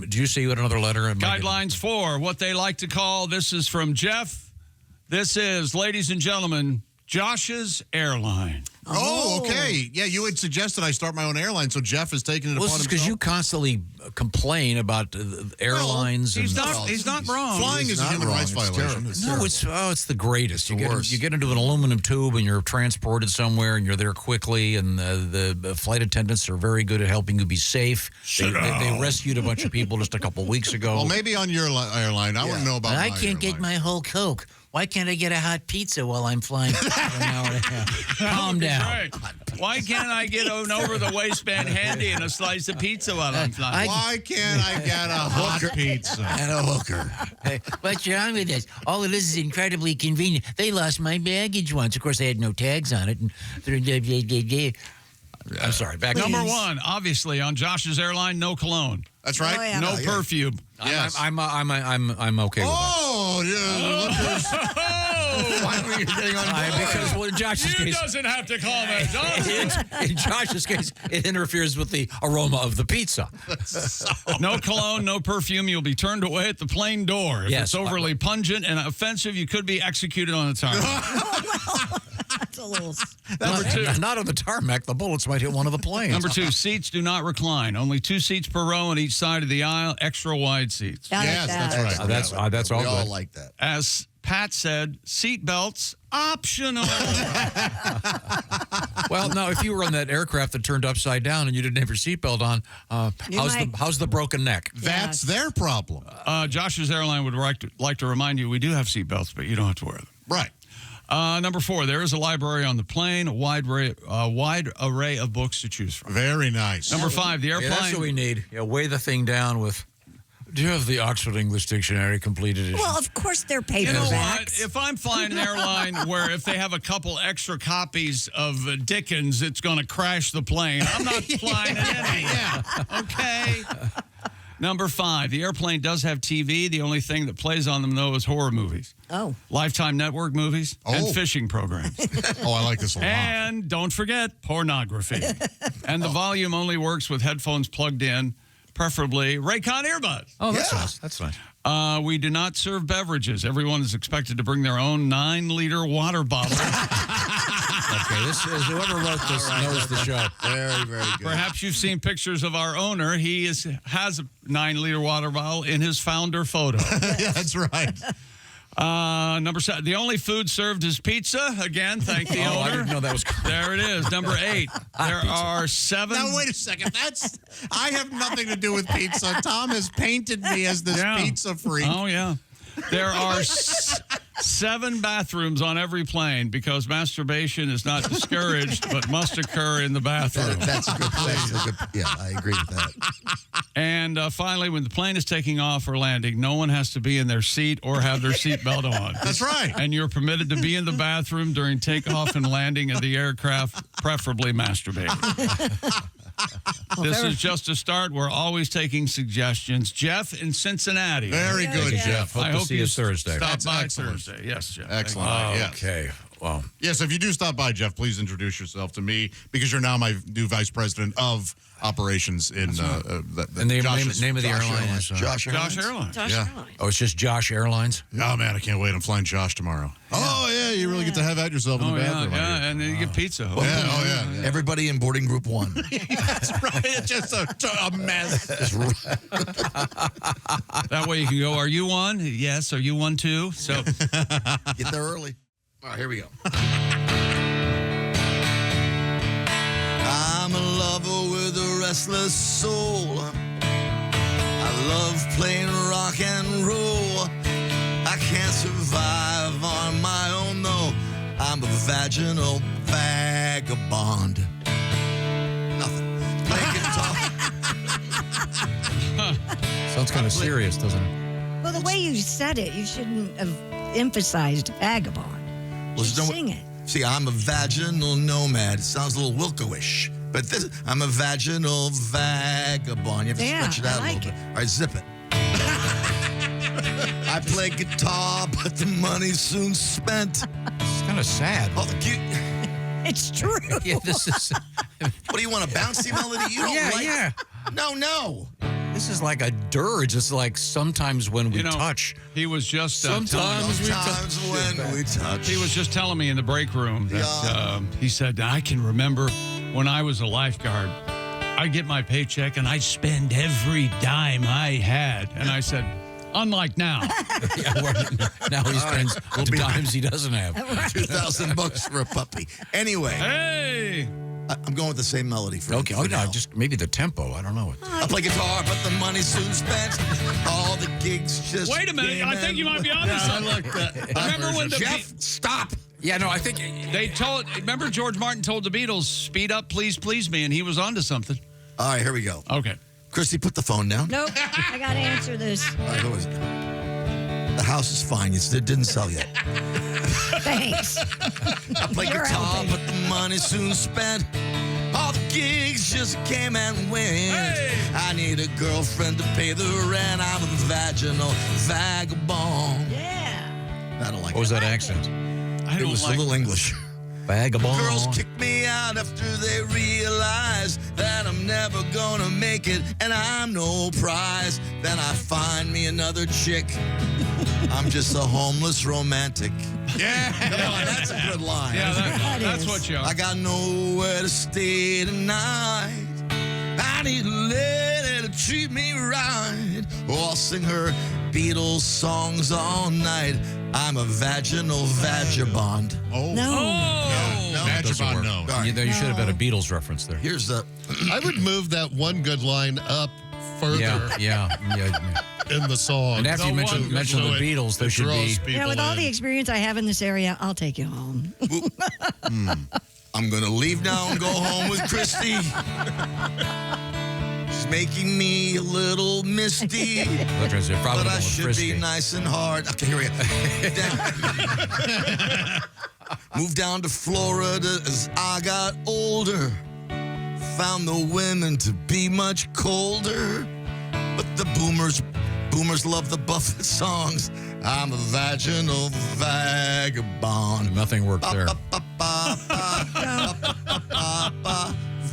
Do you see what another letter? Guidelines for what they like to call, this is from Jeff. This is, ladies and gentlemen, Josh's Airline. Oh, okay. Yeah, you had suggested I start my own airline, so Jeff has taken it upon himself. Because you constantly complain about airlines. He's not wrong. Flying is a human rights violation. It's the greatest. You get into an aluminum tube and you're transported somewhere and you're there quickly, and the flight attendants are very good at helping you be safe. They rescued a bunch of people just a couple weeks ago. Well, maybe on your airline. I wouldn't know about I can't get my whole Coke. Why can't I get a hot pizza while I'm flying for an hour and a half? Calm down. Right. Why can't I get an over-the-waistband handy and a slice of pizza while I'm flying? Why can't I get a hot pizza? And a hooker. Hey, what's wrong with this? All of this is incredibly convenient. They lost my baggage once. Of course, they had no tags on it. I'm sorry. Back Number one, obviously, on Josh's Airline, no cologne. That's right. Oh, yeah. No perfume. Yes. I'm okay with that. Why were you getting on because in Josh's case, doesn't have to comment. in Josh's case, it interferes with the aroma of the pizza. No cologne, no perfume. You'll be turned away at the plane door. If it's overly pungent and offensive, you could be executed on the tarmac. That's a little... Number two. Not on the tarmac. The bullets might hit one of the planes. Number two, seats do not recline. Only 2 seats per row on each side of the aisle. Extra wide seats. Yes, that's right. That's all we good. all like that. As Pat said, seat belts optional. Well, now, if you were on that aircraft that turned upside down and you didn't have your seatbelt on, how's the broken neck? That's their problem. Josh's Airline would like to remind you we do have seat belts, but you don't have to wear them. Right. Number four, there is a library on the plane, a wide array of books to choose from. Very nice. Number five, the airplane. That's what we need. Weigh the thing down with... Do you have the Oxford English Dictionary completed edition? Well, of course they're paperbacks. You know what? If I'm flying an airline where if they have a couple extra copies of Dickens, it's going to crash the plane, I'm not flying it anyway. Okay. Number five, the airplane does have TV. The only thing that plays on them, though, is horror movies. Oh. Lifetime Network movies and fishing programs. I like this a lot. And don't forget, pornography. And the volume only works with headphones plugged in, preferably Raycon earbuds. Oh, that's nice. That's nice. We do not serve beverages. Everyone is expected to bring their own 9-liter water bottle. Okay, this is whoever wrote this knows the show. Very, very good. Perhaps you've seen pictures of our owner. He has a 9-liter water bottle in his founder photo. Yeah, that's right. Number 7, the only food served is pizza. Again, thank the owner. I didn't know that was... There it is. Number 8, there are 7... Now, wait a second. I have nothing to do with pizza. Tom has painted me as this pizza freak. Oh, yeah. There are 7 bathrooms on every plane because masturbation is not discouraged, but must occur in the bathroom. That's a good place. Yeah, I agree with that. And finally, when the plane is taking off or landing, no one has to be in their seat or have their seatbelt on. That's right. And you're permitted to be in the bathroom during takeoff and landing of the aircraft, preferably masturbating. This is just a start. We're always taking suggestions. Jeff in Cincinnati. Very good, Jeff. Hope to see you Thursday. Stop by Thursday. Yes, Jeff. Excellent. Okay. Well. Yes, if you do stop by, Jeff, please introduce yourself to me because you're now my new vice president of operations in the name of the airline is Josh Airlines. Josh Airlines. Oh, it's just Josh Airlines? Oh, man, I can't wait. I'm flying Josh tomorrow. Yeah. Oh, yeah, you really get to have at yourself in the bathroom. Yeah, and then you get pizza. Yeah. Everybody in boarding group 1. That's right. It's just a mess. That way you can go, are you one? Yes. Are you one too? So get there early. All right, here we go. I'm a lover with a restless soul. I love playing rock and roll. I can't survive on my own, though. I'm a vaginal vagabond. Nothing. Play guitar. Sounds kind of serious, doesn't it? Well, the way you said it, you shouldn't have emphasized vagabond. Sing it. See, I'm a vaginal nomad. It sounds a little Wilco-ish. But I'm a vaginal vagabond. You have to stretch it out a little bit. All right, zip it. I play guitar, but the money's soon spent. It's kind of sad. It's true. Yeah, this is... What do you want, a bouncy melody? You don't like... Yeah. No. This is like a dirge. It's like sometimes when we touch. He was just Sometimes when we touch. He was just telling me in the break room that he said, I can remember when I was a lifeguard, I'd get my paycheck and I'd spend every dime I had. And I said, unlike now. Now he spends the dimes he doesn't have. $2,000 for a puppy. Anyway. Hey! I'm going with the same melody for Okay, for now. just maybe the tempo. I don't know. I play guitar, but the money's soon spent. All the gigs just. Wait a minute. I think you might be on to something. I like that. Remember when Jeff, stop. Yeah, no, I think they told. Remember George Martin told the Beatles, "Speed up, please, please me," and he was on to something. All right, here we go. Okay. Christy, put the phone down. Nope. I got to answer this. All right, who is it? The house is fine. It didn't sell yet. Thanks. I play You're guitar, helping. but the money's soon spent. All the gigs just came and went. Hey! I need a girlfriend to pay the rent. I'm a vaginal vagabond. Yeah. I don't like what was it. that accent? It was a little English. Vagabond. Girls kick me out after they realize that I'm never gonna make it and I'm no prize. Then I find me another chick. I'm just a homeless romantic. Yeah. Come on, that's a good line. Yeah, That that's is. what you are. I got nowhere to stay tonight. I need a lady to treat me right. Or I'll sing her Beatles songs all night. I'm a vaginal vagabond. Oh. No. Oh! Vagabond, no. All right. You should have had a Beatles reference there. Here's the. I would move that one good line up further Yeah. in the song. And after you mentioned the Beatles, there should be. You know, with all the experience I have in this area, I'll take you home. I'm gonna leave now and go home with Christy. She's making me a little misty, but I should be nice and hard. Okay, here we go. Moved down to Florida as I got older. Found the women to be much colder, but the boomers love the Buffett songs. I'm a vaginal vagabond. Nothing worked there.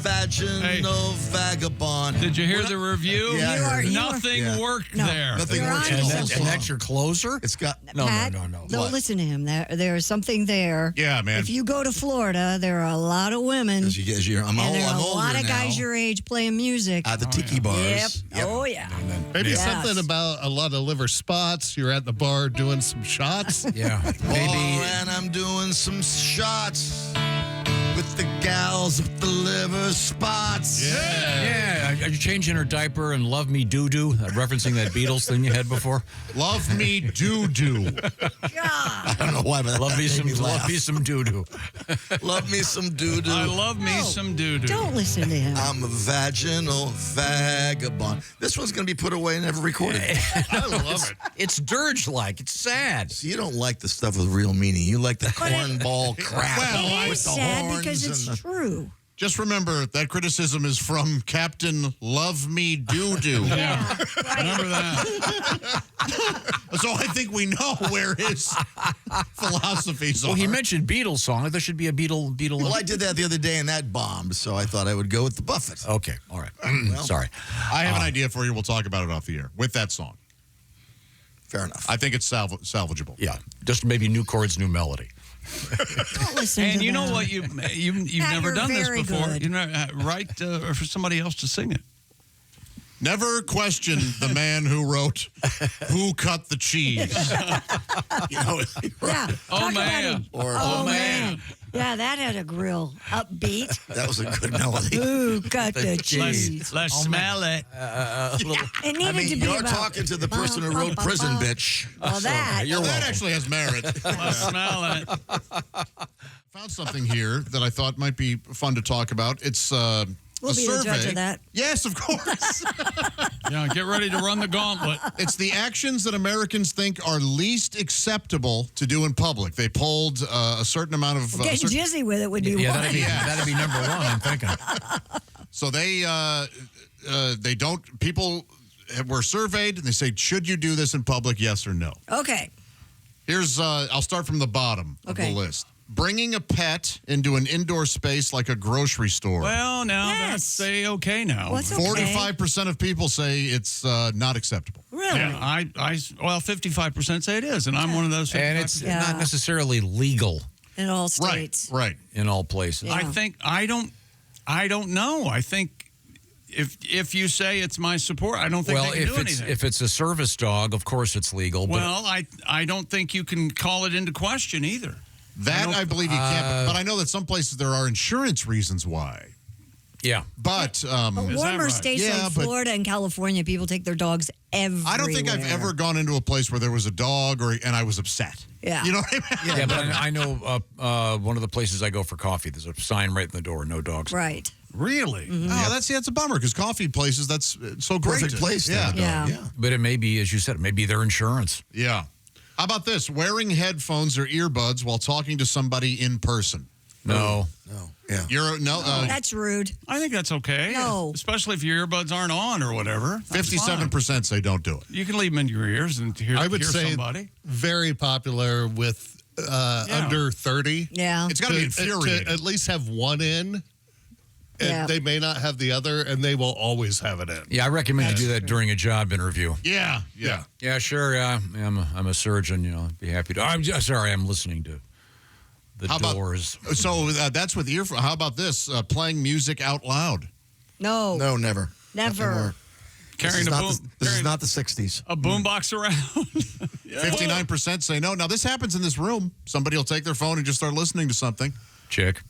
Vaginal vagabond. Did you hear the review? Yeah, I heard it. Nothing worked there. Nothing You're works. on in the to whole And that's your closer? It's got No. Pat, Don't What? listen to him. There's something there. Yeah, man. If you go to Florida, there are a lot of women. as you, I'm and old. there are I'm a older lot of guys now. your age playing music. At the tiki Yep. bars. Oh, yeah. Maybe Yes. something about a lot of liver spots. You're at the bar doing some shots. Yeah. Maybe. Oh, and I'm doing some shots with the gals with the liver spots. Yeah. Are you changing her diaper and Love Me Doo Doo? Referencing that Beatles thing you had before? Love me doo-doo. I don't know why, but that Love me made some doo doo. Love me some doo-doo. I love me No. some doo-doo. Don't listen to him. I'm a vaginal vagabond. This one's going to be put away and never recorded. I love it. It's dirge-like. It's sad. So you don't like the stuff with real meaning. You like the cornball crap. It with is the sad horns because and it's the- true. Just remember that criticism is from Captain Love Me Doo-Doo. Yeah. Remember that. So I think we know where his philosophies Well, are. he mentioned Beatles song. There should be a Beatle. Well, I did that the other day and that bombed, so I thought I would go with the Buffett. Okay. All right. Sorry. I have an idea for you. We'll talk about it off the air with that song. Fair enough. I think it's salvageable. Yeah. Just maybe new chords, new melody. Don't listen And to you know them. what? You've Pat, never you're done this very before. good. You know, write for somebody else to sing it. Never question the man who wrote "Who Cut the Cheese." You know, Yeah. Oh, Talk about man. it. or Oh, man. Yeah, that had a grill upbeat. that was a good melody. Ooh, cut the cheese. Let's smell it. It needed I mean, to be you're about, talking to the person who wrote Prison Bitch. Well, that. You're Well, that welcome. actually has merit. Let's smell it. Found something here that I thought might be fun to talk about. It's We'll a be survey. the judge of that. Yes, of course. Yeah, get ready to run the gauntlet. It's the actions that Americans think are least acceptable to do in public. They polled a certain amount of. Getting jizzy with it would be Yeah, one. that'd be number one, I'm thinking. So they don't. People were surveyed and they say, should you do this in public? Yes or no. Okay. Here's. I'll start from the bottom of Okay. the list. bringing a pet into an indoor space like a grocery store. Well, now Yes. that's okay now. What's okay? 45% of people say it's not acceptable. Really? Yeah, well, 55% say it is, and I'm one of those. 55%. And it's Yeah. not necessarily legal In all Right, states. right. in all places. Yeah. I don't know. I think if you say it's my support, I don't think Well, they can do anything. if it's a service dog, of course it's legal. Well, I don't think you can call it into question either. That I believe you can't. But I know that some places there are insurance reasons why. yeah. But Is that Warmer right? states Yeah, like but- Florida and California, people take their dogs everywhere. I don't think I've ever gone into a place where there was a dog and I was upset. Yeah. You know what I mean? Yeah, but I know one of the places I go for coffee, there's a sign right in the door, no dogs. Right. Really? Oh, that's a bummer because coffee places, that's so great. Perfect place. to Yeah. have a dog. Yeah. But it may be, as you said, it may be their insurance. Yeah. How about this? Wearing headphones or earbuds while talking to somebody in person. No. No. Yeah. That's rude. I think that's okay. No. Especially if your earbuds aren't on or whatever. That's 57% say don't do it. fine. You can leave them in your ears and hear, I would hear say somebody. very popular with under 30. Yeah. It's got to be infuriating. To at least have one in, and Yeah. they may not have the other, and they will always have it in. Yeah, I recommend you do that during a job interview. Yeah. Yeah, sure. I'm a surgeon. I'd be happy to. I'm sorry. I'm listening to the How about- doors. So that's with earphones. How about this? Playing music out loud. No. No, never. Never. Nothing more. Carrying a boom. This is carrying not the 60s. a boombox around. 59% say no. Now, this happens in this room. Somebody will take their phone and just start listening to something. Chick.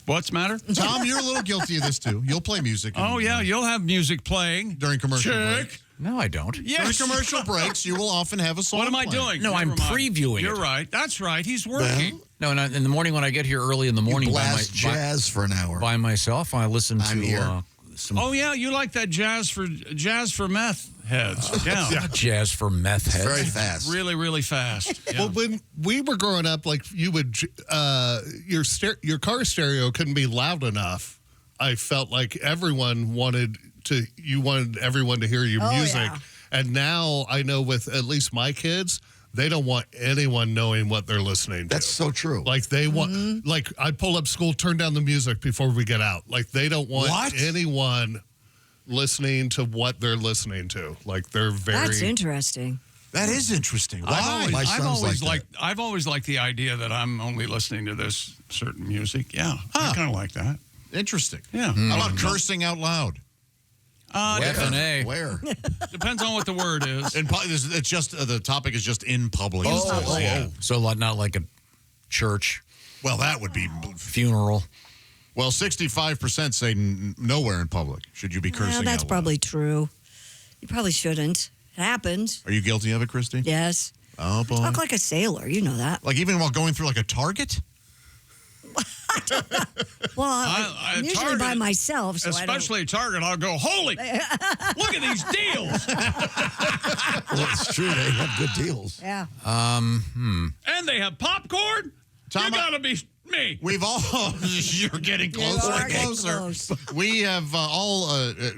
What's the matter? Tom, you're a little guilty of this, too. You'll play music. Oh, yeah, you'll have music playing. During commercial Check. break. No, I don't. Yes. During commercial breaks, you will often have a song What am I playing. doing? No, I'm Never mind. previewing You're it. right. That's right. He's working. No, and in the morning when I get here early in the morning Blast jazz for an hour. Uh, by myself, I listen I'm to here. some Oh, yeah, you like that jazz for meth heads. Yeah. jazz for meth heads. Very fast. Really, really fast. Yeah. Well, when we were growing up, like you would, your car stereo couldn't be loud enough. I felt like everyone wanted everyone to hear your Oh, music. yeah. And now I know with at least my kids, they don't want anyone knowing what they're listening to. That's so true. Like they want, like I pull up school, turn down the music before we get out. Like they don't want What? anyone listening to what they're listening to. Like they're very. That's interesting. That is interesting. Why? My son's like that. I've always liked the idea that I'm only listening to this certain music. Yeah, I Huh. kind of like that. Interesting. Yeah. How about cursing out loud? F&A. Where? Depends on what the word is. It's just the topic is just in public. Oh. So not like a church Well, that would be. funeral. Well, 65% say nowhere in public should you be cursing. Well, that's out loud. probably true. You probably shouldn't. It happens. Are you guilty of it, Christy? Yes. Oh boy. Talk like a sailor. You know that. Like even while going through like a Target. Well, I- I'm usually Target- by myself, so Especially at Target, I'll go, holy, look at these deals. Well, it's true. They have good deals. I don't. Yeah. And they have popcorn. Tom, You got to be me. We've all you're getting closer are and getting closer. close. We have all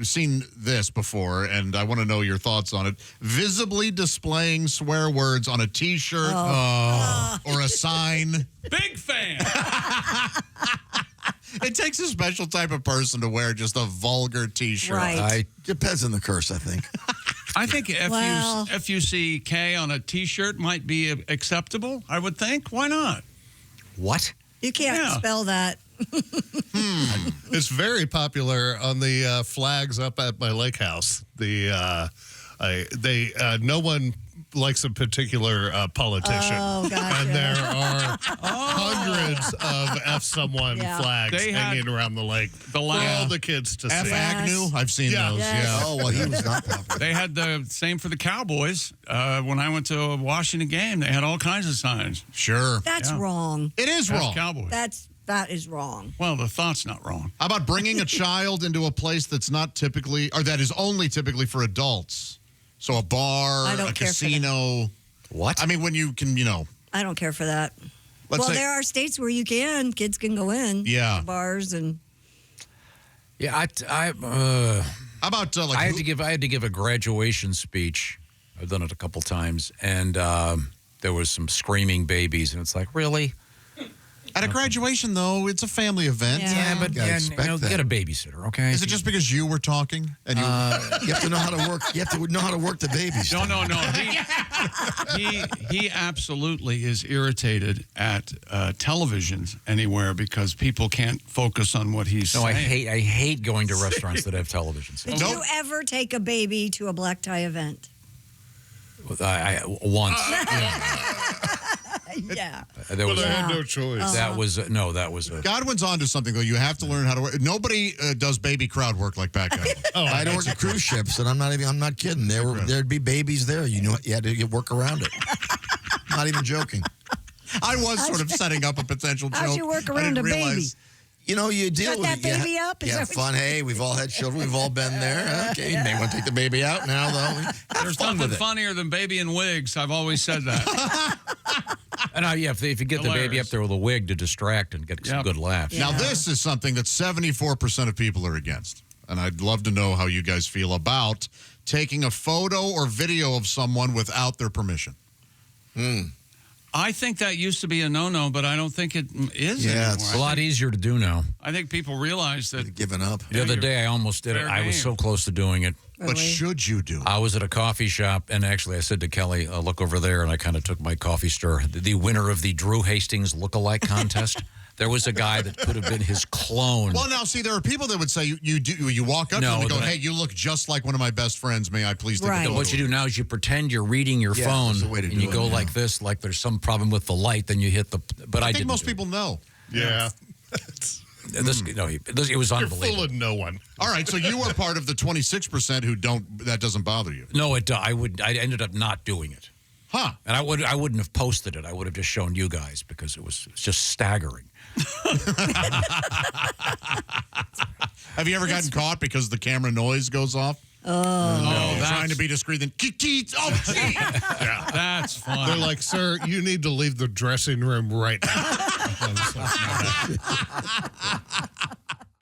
seen this before, and I want to know your thoughts on it. Visibly displaying swear words on a T-shirt or a sign. Big fan. It takes a special type of person to wear just a vulgar T-shirt. Right. Depends on the curse, I think. I think Well- FUCK on a T-shirt might be acceptable, I would think. Why not? What? You can't Yeah. spell that. It's very popular on the flags up at my lake house. No one likes a particular politician. Oh, gotcha. And there are hundreds of F someone Yeah. flags They had hanging around the lake the for last- all the kids to F. see. Yes. Agnew, I've seen Yeah. those. Yes. Yeah. Oh, well, he was not popular. They had the same for the Cowboys. When I went to a Washington game, they had all kinds of signs. Sure. That's Yeah. wrong. It is That's wrong. Cowboys. That is wrong. Well, the thought's not wrong. How about bringing a child into a place that's not typically, or that is only typically for adults? So a bar, I don't a care for that. casino. What? I mean, when you can, I don't care for that. let's Well, say, there are states where you can. Kids can go in. Yeah. Bars and. Yeah, how about like, I had to give a graduation speech. I've done it a couple times, and there was some screaming babies, and it's like, really? At a graduation, though, it's a family event. Yeah. but gotta expect that. get a babysitter, okay? Is it just because you were talking and you? You have to know how to work. You have to know how to work the babies. No. He absolutely is irritated at televisions anywhere because people can't focus on what he's No, saying. I hate going to restaurants that have televisions. Did you ever take a baby to a black tie event? Once. Yeah. There was I had no choice. that was a Godwin's onto something though. You have to learn how to work. Nobody does baby crowd work like Pat Godwin. I had to work at cruise ships, and I'm not kidding. There'd be babies there. You had to work around it. Not even joking. I was sort of setting up a potential joke. How'd you work I around didn't a baby? realize- You know, you deal Shut with that it. baby up? Is You that have what fun. Hey, we've all had children. We've all been there. Okay, you may want to take the baby out now, though. There's fun nothing with it. funnier than baby in wigs. I've always said that. and if you get the baby Hilarious. up there with a wig to distract and get some good laughs. Yeah. Now, this is something that 74% of people are against. And I'd love to know how you guys feel about taking a photo or video of someone without their permission. I think that used to be a no-no, but I don't think it is Yeah, anymore. it's It's a lot easier to do now. I think people realize that Giving up. The other you're day, I almost did it. fair I was game. so close to doing it. But should you do it? I was at a coffee shop, and actually I said to Kelly, look over there, and I kind of took my coffee stir. The winner of the Drew Hastings look-alike contest, there was a guy that could have been his clone. Well, now, see, there are people that would say you walk up to them and go, hey, you look just like one of my best friends. May I please take a Right. photo? What you do now is you pretend you're reading your Yeah, phone, that's the way to and do you it, go yeah. like this, like there's some problem with the light, then you hit the... But I I think didn't most do it. people know. Yeah. It was You're unbelievable. fooling no one. All right, so you were part of the 26% who that doesn't bother you. No, I ended up not doing it. Huh. And I wouldn't have posted it. I would have just shown you guys because it's just staggering. Have you ever gotten caught because the camera noise goes off? Trying to be discreet, then oh, gee. that's fun. They're like, sir, you need to leave the dressing room right now.